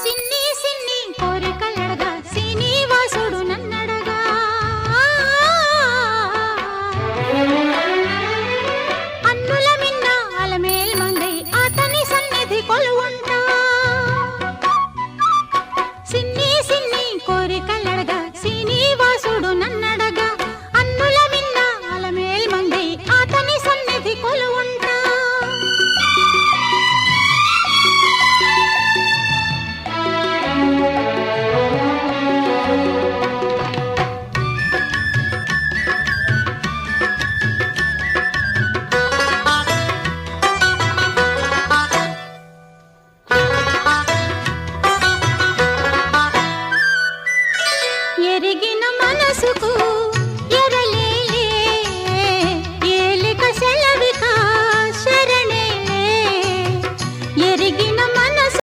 సిన్ని సిన్ని కోరికలడగా శ్రీనివాసుడు నన్నడగా అన్నుల మిన్న అలమేల్ మంగై అతని సన్నిధి కొలువుంటా సిన్ని సిన్ని కోరికలడగా శ్రీనివాసుడు నన్నడగా అన్నుల మిన్న అలమేల్ మంగై అతని సన్నిధి కొలువుంటా ఎరిగిన మనసుకు